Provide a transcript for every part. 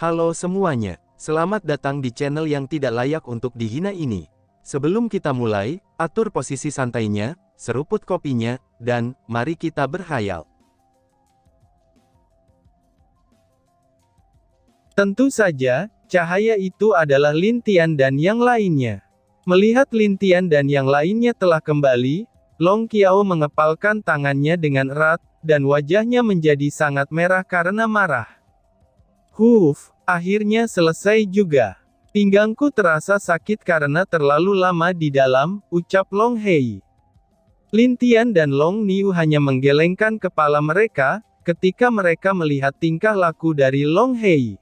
Halo semuanya, selamat datang di channel yang tidak layak untuk dihina ini. Sebelum kita mulai, atur posisi santainya, seruput kopinya, dan mari kita berkhayal. Tentu saja, cahaya itu adalah Lin Tian dan yang lainnya. Melihat Lin Tian dan yang lainnya telah kembali, Long Qiao mengepalkan tangannya dengan erat, dan wajahnya menjadi sangat merah karena marah. Akhirnya selesai juga. Pinggangku terasa sakit karena terlalu lama di dalam, ucap Long Hei. Lin Tian dan Long Niu hanya menggelengkan kepala mereka, ketika mereka melihat tingkah laku dari Long Hei.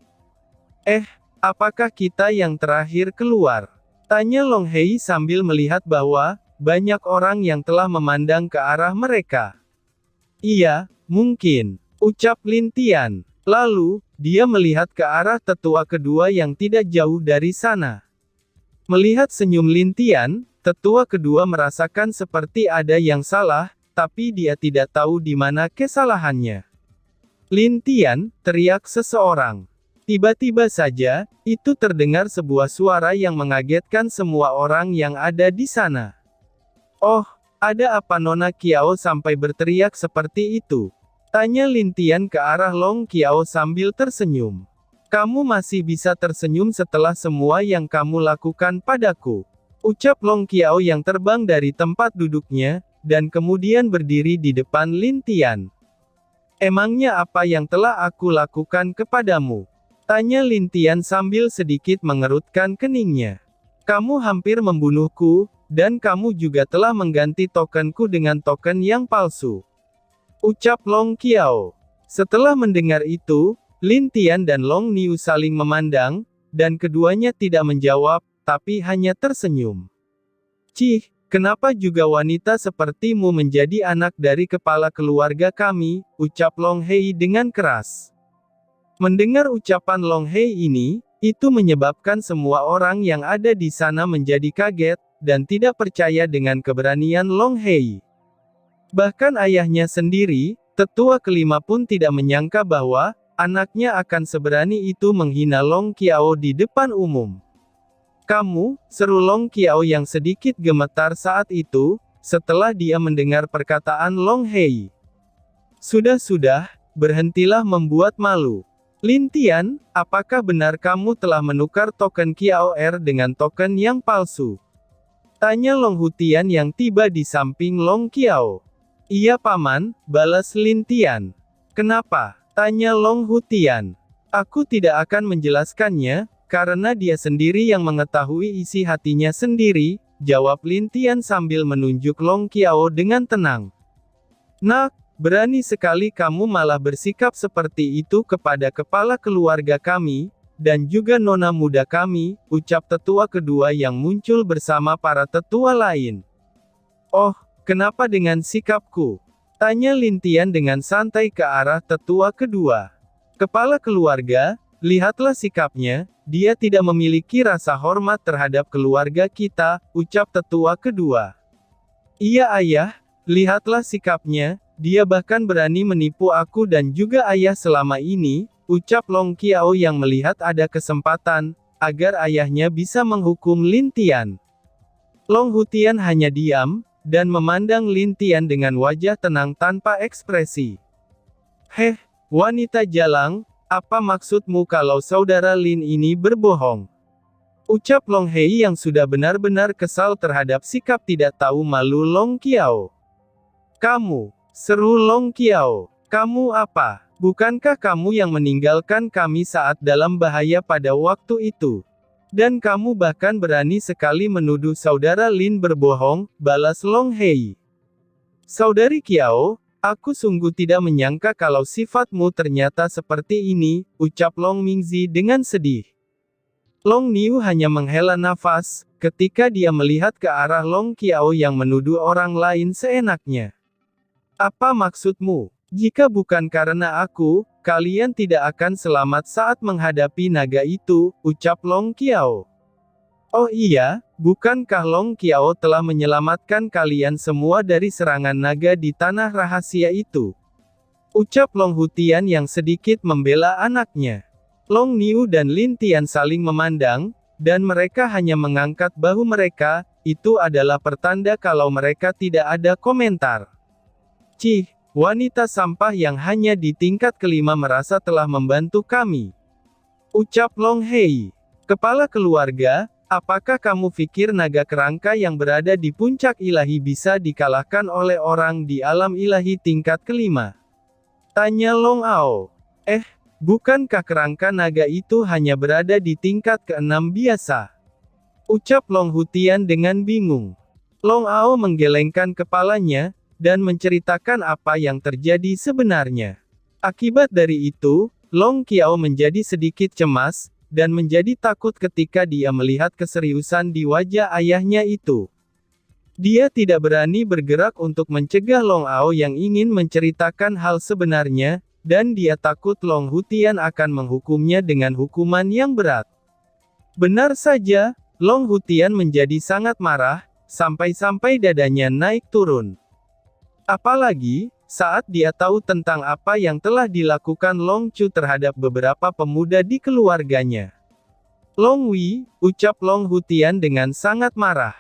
Apakah kita yang terakhir keluar? Tanya Long Hei sambil melihat bahwa, banyak orang yang telah memandang ke arah mereka. Iya, mungkin, ucap Lin Tian. Lalu, dia melihat ke arah tetua kedua yang tidak jauh dari sana. Melihat senyum Lin Tian, tetua kedua merasakan seperti ada yang salah, tapi dia tidak tahu di mana kesalahannya. Lin Tian, teriak seseorang. Tiba-tiba saja, itu terdengar sebuah suara yang mengagetkan semua orang yang ada di sana. Oh, ada apa Nona Qiao sampai berteriak seperti itu? Tanya Lin Tian ke arah Long Qiao sambil tersenyum. Kamu masih bisa tersenyum setelah semua yang kamu lakukan padaku. Ucap Long Qiao yang terbang dari tempat duduknya, dan kemudian berdiri di depan Lin Tian. Emangnya apa yang telah aku lakukan kepadamu? Tanya Lin Tian sambil sedikit mengerutkan keningnya. Kamu hampir membunuhku, dan kamu juga telah mengganti tokenku dengan token yang palsu. Ucap Long Qiao. Setelah mendengar itu, Lin Tian dan Long Niu saling memandang, dan keduanya tidak menjawab, tapi hanya tersenyum. Cih, kenapa juga wanita sepertimu menjadi anak dari kepala keluarga kami, ucap Long Hei dengan keras. Mendengar ucapan Long Hei ini, itu menyebabkan semua orang yang ada di sana menjadi kaget, dan tidak percaya dengan keberanian Long Hei. Bahkan ayahnya sendiri, tetua kelima pun tidak menyangka bahwa, anaknya akan seberani itu menghina Long Qiao di depan umum. Kamu, seru Long Qiao yang sedikit gemetar saat itu, setelah dia mendengar perkataan Long Hei. Sudah, berhentilah membuat malu. Lin Tian, apakah benar kamu telah menukar token Qiao Er dengan token yang palsu? Tanya Long Hutian yang tiba di samping Long Qiao. Iya paman, balas Lin Tian. Kenapa? Tanya Long Hutian. Aku tidak akan menjelaskannya, karena dia sendiri yang mengetahui isi hatinya sendiri, jawab Lin Tian sambil menunjuk Long Qiao dengan tenang. Nak, berani sekali kamu malah bersikap seperti itu kepada kepala keluarga kami, dan juga nona muda kami, ucap tetua kedua yang muncul bersama para tetua lain. Oh, kenapa dengan sikapku? Tanya Lin Tian dengan santai ke arah tetua kedua. Kepala keluarga, lihatlah sikapnya, dia tidak memiliki rasa hormat terhadap keluarga kita, ucap tetua kedua. Iya ayah, lihatlah sikapnya, dia bahkan berani menipu aku dan juga ayah selama ini, ucap Long Qiao yang melihat ada kesempatan, agar ayahnya bisa menghukum Lin Tian. Long Hutian hanya diam, dan memandang Lin Tian dengan wajah tenang tanpa ekspresi. Wanita jalang, apa maksudmu kalau saudara Lin ini berbohong? Ucap Long Hei yang sudah benar-benar kesal terhadap sikap tidak tahu malu Long Qiao. Kamu, seru Long Qiao. Kamu apa? Bukankah kamu yang meninggalkan kami saat dalam bahaya pada waktu itu? Dan kamu bahkan berani sekali menuduh saudara Lin berbohong, balas Long Hei. Saudari Qiao, aku sungguh tidak menyangka kalau sifatmu ternyata seperti ini, ucap Long Mingzi dengan sedih. Long Niu hanya menghela nafas, ketika dia melihat ke arah Long Qiao yang menuduh orang lain seenaknya. Apa maksudmu? Jika bukan karena aku, kalian tidak akan selamat saat menghadapi naga itu, ucap Long Qiao. Oh iya, bukankah Long Qiao telah menyelamatkan kalian semua dari serangan naga di tanah rahasia itu? Ucap Long Hutian yang sedikit membela anaknya. Long Niu dan Lin Tian saling memandang, dan mereka hanya mengangkat bahu mereka, itu adalah pertanda kalau mereka tidak ada komentar. Cih, wanita sampah yang hanya di tingkat kelima merasa telah membantu kami. Ucap Long Hei. Kepala keluarga, apakah kamu pikir naga kerangka yang berada di puncak ilahi bisa dikalahkan oleh orang di alam ilahi tingkat kelima? Tanya Long Ao. Bukankah kerangka naga itu hanya berada di tingkat keenam biasa? Ucap Long Hutian dengan bingung. Long Ao menggelengkan kepalanya, dan menceritakan apa yang terjadi sebenarnya. Akibat dari itu, Long Qiao menjadi sedikit cemas, dan menjadi takut ketika dia melihat keseriusan di wajah ayahnya itu. Dia tidak berani bergerak untuk mencegah Long Ao yang ingin menceritakan hal sebenarnya, dan dia takut Long Hutian akan menghukumnya dengan hukuman yang berat. Benar saja, Long Hutian menjadi sangat marah, sampai-sampai dadanya naik turun. Apalagi, saat dia tahu tentang apa yang telah dilakukan Long Chu terhadap beberapa pemuda di keluarganya. Long Wei, ucap Long Hutian dengan sangat marah.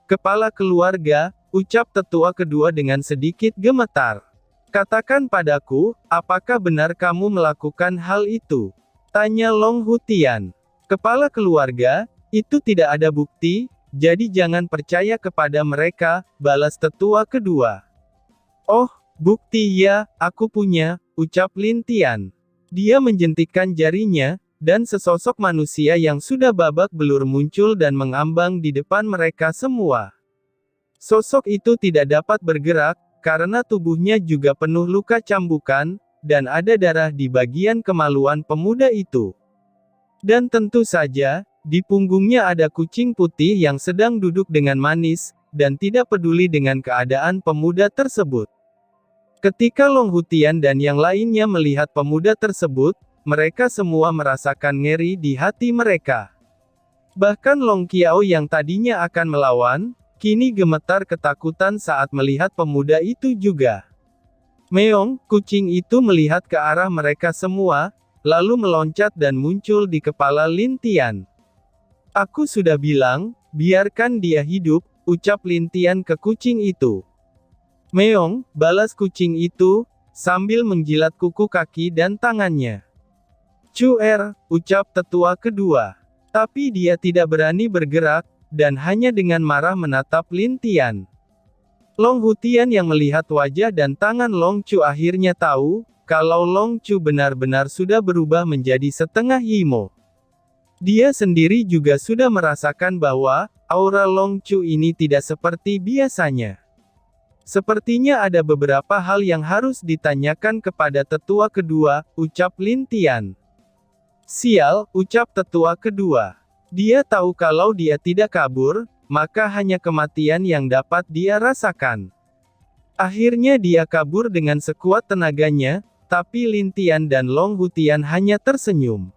Kepala keluarga, ucap tetua kedua dengan sedikit gemetar. Katakan padaku, apakah benar kamu melakukan hal itu? Tanya Long Hutian. Kepala keluarga, itu tidak ada bukti, jadi jangan percaya kepada mereka, balas tetua kedua. Oh, bukti ya, aku punya, ucap Lin Tian. Dia menjentikkan jarinya, dan sesosok manusia yang sudah babak belur muncul dan mengambang di depan mereka semua. Sosok itu tidak dapat bergerak, karena tubuhnya juga penuh luka cambukan, dan ada darah di bagian kemaluan pemuda itu. Dan tentu saja, di punggungnya ada kucing putih yang sedang duduk dengan manis, dan tidak peduli dengan keadaan pemuda tersebut. Ketika Long Hutian dan yang lainnya melihat pemuda tersebut, mereka semua merasakan ngeri di hati mereka. Bahkan Long Qiao yang tadinya akan melawan, kini gemetar ketakutan saat melihat pemuda itu juga. Meong, kucing itu melihat ke arah mereka semua, lalu meloncat dan muncul di kepala Lin Tian. Aku sudah bilang, biarkan dia hidup, ucap Lin Tian ke kucing itu. Meong, balas kucing itu, sambil menjilat kuku kaki dan tangannya. Cuer, ucap tetua kedua. Tapi dia tidak berani bergerak, dan hanya dengan marah menatap Lin Tian. Long Hutian yang melihat wajah dan tangan Long Chu akhirnya tahu, kalau Long Chu benar-benar sudah berubah menjadi setengah Yimo. Dia sendiri juga sudah merasakan bahwa, aura Long Chu ini tidak seperti biasanya. Sepertinya ada beberapa hal yang harus ditanyakan kepada tetua kedua, ucap Lin Tian. Sial, ucap tetua kedua. Dia tahu kalau dia tidak kabur, maka hanya kematian yang dapat dia rasakan. Akhirnya dia kabur dengan sekuat tenaganya, tapi Lin Tian dan Long Hutian hanya tersenyum.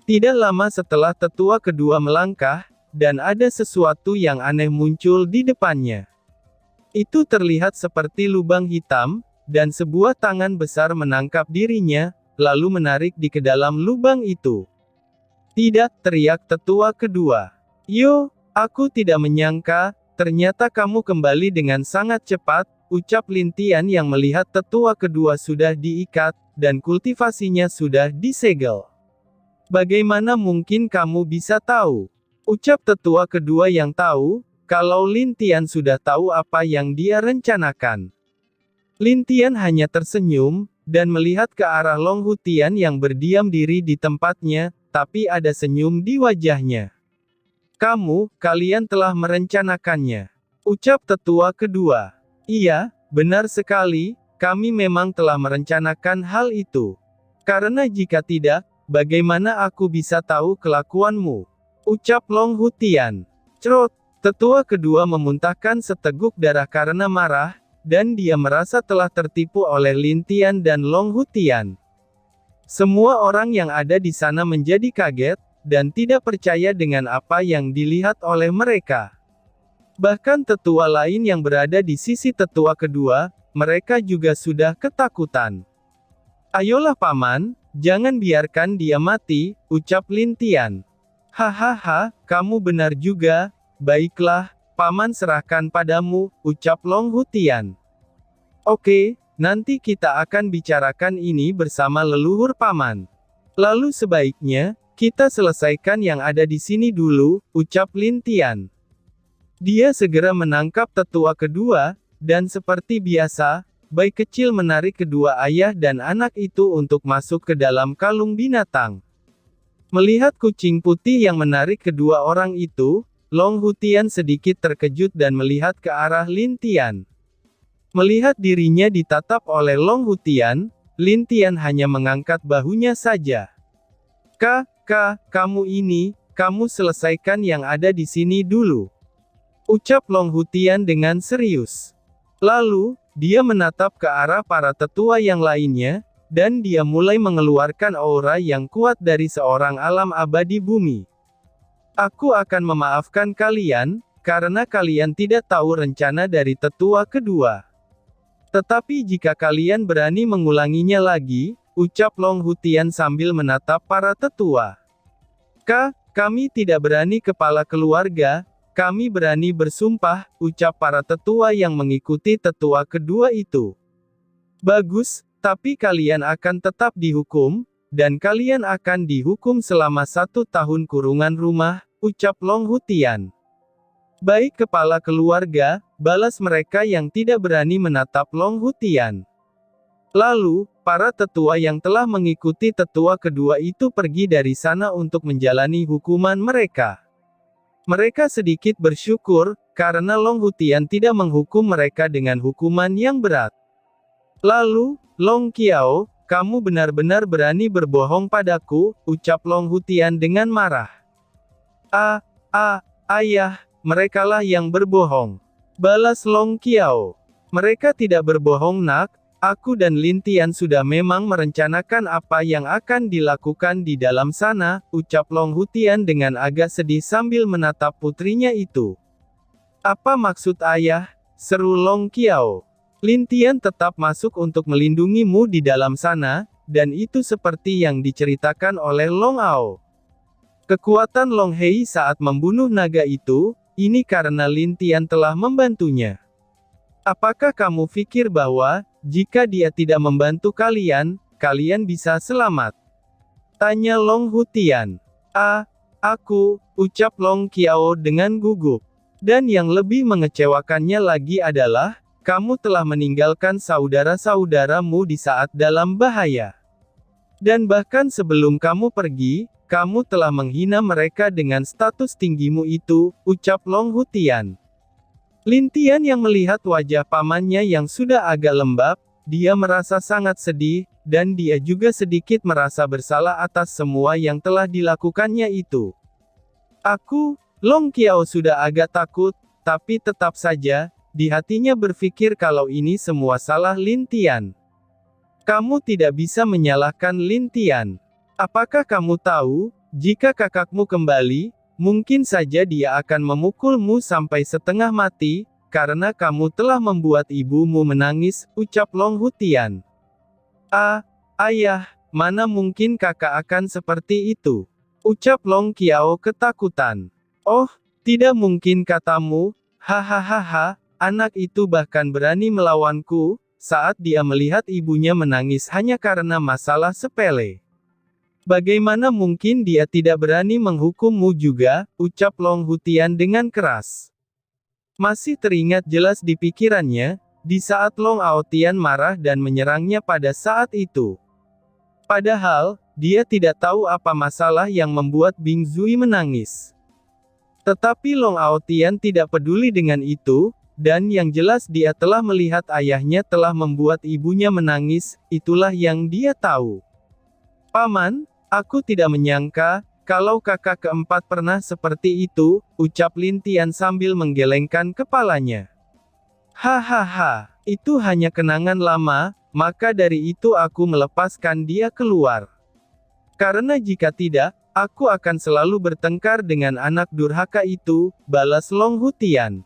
Tidak lama setelah tetua kedua melangkah, dan ada sesuatu yang aneh muncul di depannya. Itu terlihat seperti lubang hitam, dan sebuah tangan besar menangkap dirinya, lalu menarik di ke dalam lubang itu. Tidak, teriak tetua kedua. Yo, aku tidak menyangka, ternyata kamu kembali dengan sangat cepat, ucap Lin Tian yang melihat tetua kedua sudah diikat, dan kultivasinya sudah disegel. Bagaimana mungkin kamu bisa tahu? Ucap tetua kedua yang tahu, kalau Lin Tian sudah tahu apa yang dia rencanakan. Lin Tian hanya tersenyum, dan melihat ke arah Long Hutian yang berdiam diri di tempatnya, tapi ada senyum di wajahnya. Kalian telah merencanakannya. Ucap tetua kedua. Iya, benar sekali, kami memang telah merencanakan hal itu. Karena jika tidak, bagaimana aku bisa tahu kelakuanmu? Ucap Long Hutian. Cerot, tetua kedua memuntahkan seteguk darah karena marah, dan dia merasa telah tertipu oleh Lin Tian dan Long Hutian. Semua orang yang ada di sana menjadi kaget, dan tidak percaya dengan apa yang dilihat oleh mereka. Bahkan tetua lain yang berada di sisi tetua kedua, mereka juga sudah ketakutan. Ayolah paman, jangan biarkan dia mati, ucap Lin Tian. Hahaha, kamu benar juga, baiklah, paman serahkan padamu, ucap Long Hutian. Oke, nanti kita akan bicarakan ini bersama leluhur paman. Lalu sebaiknya, kita selesaikan yang ada di sini dulu, ucap Lin Tian. Dia segera menangkap tetua kedua, dan seperti biasa, bayi kecil menarik kedua ayah dan anak itu untuk masuk ke dalam kalung binatang. Melihat kucing putih yang menarik kedua orang itu, Long Hutian sedikit terkejut dan melihat ke arah Lin Tian. Melihat dirinya ditatap oleh Long Hutian, Lin Tian hanya mengangkat bahunya saja. Kamu ini, kamu selesaikan yang ada di sini dulu. Ucap Long Hutian dengan serius. Lalu, dia menatap ke arah para tetua yang lainnya, dan dia mulai mengeluarkan aura yang kuat dari seorang alam abadi bumi. Aku akan memaafkan kalian, karena kalian tidak tahu rencana dari tetua kedua. Tetapi jika kalian berani mengulanginya lagi, ucap Long Hutian sambil menatap para tetua. Kami tidak berani kepala keluarga, kami berani bersumpah, ucap para tetua yang mengikuti tetua kedua itu. Bagus, tapi kalian akan tetap dihukum, dan kalian akan dihukum selama 1 tahun kurungan rumah, ucap Long Hutian. Baik kepala keluarga, balas mereka yang tidak berani menatap Long Hutian. Lalu, para tetua yang telah mengikuti tetua kedua itu pergi dari sana untuk menjalani hukuman mereka. Mereka sedikit bersyukur, karena Long Hutian tidak menghukum mereka dengan hukuman yang berat. Lalu, Long Qiao, kamu benar-benar berani berbohong padaku, ucap Long Hutian dengan marah. Ayah, merekalah yang berbohong. Balas Long Qiao. Mereka tidak berbohong nak, aku dan Lin Tian sudah memang merencanakan apa yang akan dilakukan di dalam sana, ucap Long Hutian dengan agak sedih sambil menatap putrinya itu. Apa maksud ayah? Seru Long Qiao. Lin Tian tetap masuk untuk melindungimu di dalam sana, dan itu seperti yang diceritakan oleh Long Ao. Kekuatan Long Hei saat membunuh naga itu, ini karena Lin Tian telah membantunya. Apakah kamu pikir bahwa, jika dia tidak membantu kalian, kalian bisa selamat? Tanya Long Hutian. Aku, ucap Long Qiao dengan gugup. Dan yang lebih mengecewakannya lagi adalah, kamu telah meninggalkan saudara-saudaramu di saat dalam bahaya. Dan bahkan sebelum kamu pergi, kamu telah menghina mereka dengan status tinggimu itu, ucap Long Hutian. Lin Tian yang melihat wajah pamannya yang sudah agak lembab, dia merasa sangat sedih, dan dia juga sedikit merasa bersalah atas semua yang telah dilakukannya itu. Long Qiao sudah agak takut, tapi tetap saja, di hatinya berpikir kalau ini semua salah Lin Tian. Kamu tidak bisa menyalahkan Lin Tian. Apakah kamu tahu, jika kakakmu kembali, mungkin saja dia akan memukulmu sampai setengah mati, karena kamu telah membuat ibumu menangis, ucap Long Hutian. Ayah, mana mungkin kakak akan seperti itu? Ucap Long Qiao ketakutan. Oh, tidak mungkin katamu, hahaha, anak itu bahkan berani melawanku, saat dia melihat ibunya menangis hanya karena masalah sepele. Bagaimana mungkin dia tidak berani menghukummu juga, ucap Long Hutian dengan keras. Masih teringat jelas di pikirannya, di saat Long Aotian marah dan menyerangnya pada saat itu. Padahal, dia tidak tahu apa masalah yang membuat Bing Zui menangis. Tetapi Long Aotian tidak peduli dengan itu, dan yang jelas dia telah melihat ayahnya telah membuat ibunya menangis, itulah yang dia tahu. Paman, aku tidak menyangka, kalau kakak keempat pernah seperti itu, ucap Lin Tian sambil menggelengkan kepalanya. Hahaha, itu hanya kenangan lama, maka dari itu aku melepaskan dia keluar. Karena jika tidak, aku akan selalu bertengkar dengan anak durhaka itu, balas Long Hutian.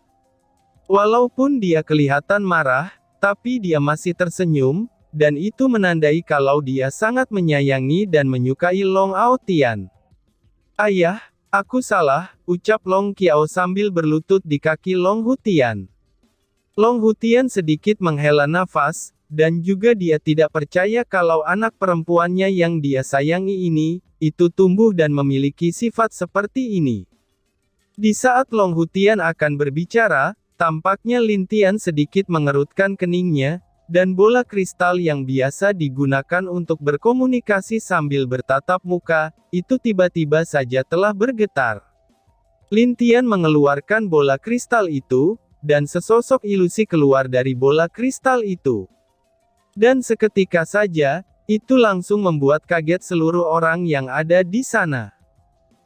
Walaupun dia kelihatan marah, tapi dia masih tersenyum, dan itu menandai kalau dia sangat menyayangi dan menyukai Long Aotian. Ayah, aku salah, ucap Long Qiao sambil berlutut di kaki Long Hutian. Long Hutian sedikit menghela nafas, dan juga dia tidak percaya kalau anak perempuannya yang dia sayangi ini, itu tumbuh dan memiliki sifat seperti ini. Di saat Long Hutian akan berbicara, tampaknya Lin Tian sedikit mengerutkan keningnya, dan bola kristal yang biasa digunakan untuk berkomunikasi sambil bertatap muka, itu tiba-tiba saja telah bergetar. Lin Tian mengeluarkan bola kristal itu, dan sesosok ilusi keluar dari bola kristal itu. Dan seketika saja, itu langsung membuat kaget seluruh orang yang ada di sana.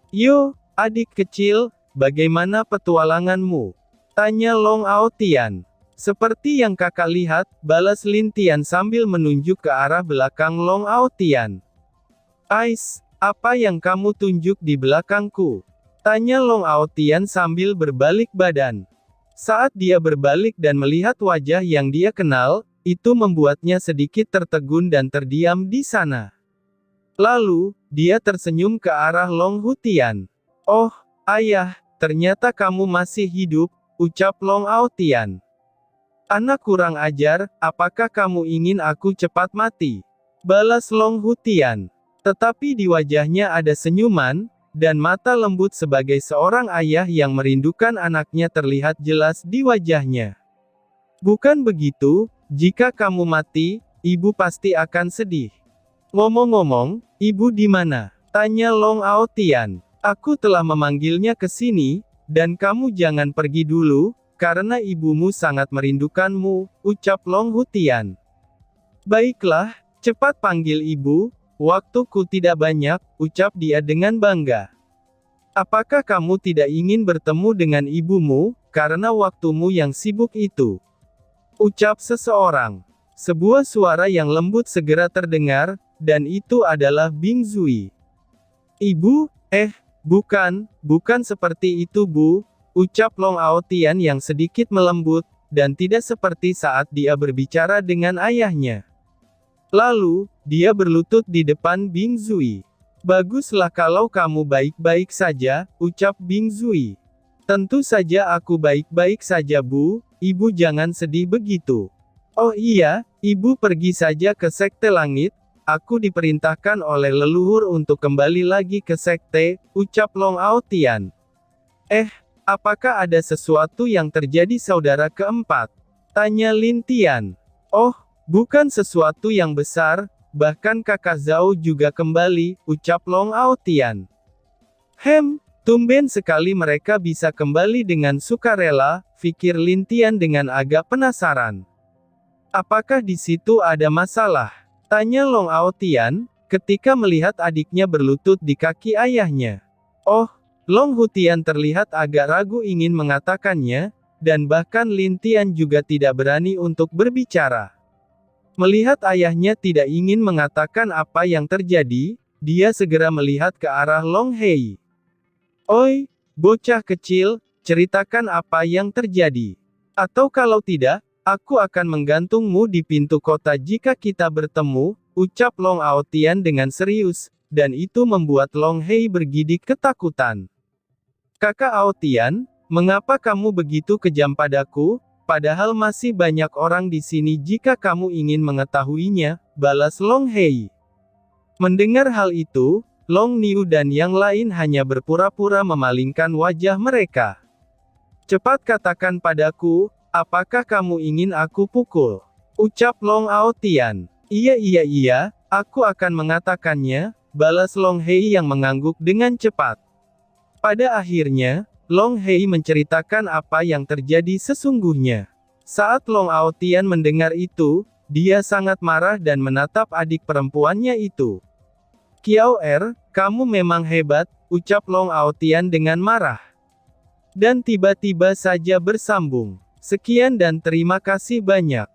"Yo, adik kecil, bagaimana petualanganmu?" tanya Long Aotian. "Seperti yang kakak lihat," balas Lin Tian sambil menunjuk ke arah belakang Long Aotian. "Ais, apa yang kamu tunjuk di belakangku?" tanya Long Aotian sambil berbalik badan. Saat dia berbalik dan melihat wajah yang dia kenal, itu membuatnya sedikit tertegun dan terdiam di sana. Lalu, dia tersenyum ke arah Long Hutian. "Oh, ayah, ternyata kamu masih hidup," ucap Long Aotian. "Anak kurang ajar, apakah kamu ingin aku cepat mati?" balas Long Hutian. Tetapi di wajahnya ada senyuman, dan mata lembut sebagai seorang ayah yang merindukan anaknya terlihat jelas di wajahnya. "Bukan begitu, jika kamu mati, ibu pasti akan sedih." "Ngomong-ngomong, ibu di mana?" tanya Long Aotian. "Aku telah memanggilnya ke sini, dan kamu jangan pergi dulu, karena ibumu sangat merindukanmu," ucap Long Hutian. "Baiklah, cepat panggil ibu, waktuku tidak banyak," ucap dia dengan bangga. "Apakah kamu tidak ingin bertemu dengan ibumu, karena waktumu yang sibuk itu?" ucap seseorang. Sebuah suara yang lembut segera terdengar, dan itu adalah Bing Zui. "Ibu, bukan seperti itu Bu," ucap Long Aotian yang sedikit melembut, dan tidak seperti saat dia berbicara dengan ayahnya. Lalu, dia berlutut di depan Bing Zui. "Baguslah kalau kamu baik-baik saja," ucap Bing Zui. "Tentu saja aku baik-baik saja Bu, ibu jangan sedih begitu." "Oh iya, ibu pergi saja ke Sekte Langit, aku diperintahkan oleh leluhur untuk kembali lagi ke Sekte," ucap Long Aotian. Apakah ada sesuatu yang terjadi saudara keempat?" tanya Lin Tian. "Oh, bukan sesuatu yang besar, bahkan kakak Zhao juga kembali," ucap Long Aotian. Tumben sekali mereka bisa kembali dengan sukarela, pikir Lin Tian dengan agak penasaran. "Apakah di situ ada masalah?" tanya Long Aotian, ketika melihat adiknya berlutut di kaki ayahnya. "Oh," Long Hutian terlihat agak ragu ingin mengatakannya, dan bahkan Lin Tian juga tidak berani untuk berbicara. Melihat ayahnya tidak ingin mengatakan apa yang terjadi, dia segera melihat ke arah Long Hei. "Oi, bocah kecil, ceritakan apa yang terjadi. Atau kalau tidak, aku akan menggantungmu di pintu kota jika kita bertemu," ucap Long Aotian dengan serius, dan itu membuat Long Hei bergidik ketakutan. "Kakak Aotian, mengapa kamu begitu kejam padaku, padahal masih banyak orang di sini jika kamu ingin mengetahuinya," balas Long Hei. Mendengar hal itu, Long Niu dan yang lain hanya berpura-pura memalingkan wajah mereka. "Cepat katakan padaku, apakah kamu ingin aku pukul?" ucap Long Aotian. Iya, aku akan mengatakannya," balas Long Hei yang mengangguk dengan cepat. Pada akhirnya, Long Hei menceritakan apa yang terjadi sesungguhnya. Saat Long Aotian mendengar itu, dia sangat marah dan menatap adik perempuannya itu. "Qiao kamu memang hebat," ucap Long Aotian dengan marah. Dan tiba-tiba saja bersambung. Sekian dan terima kasih banyak.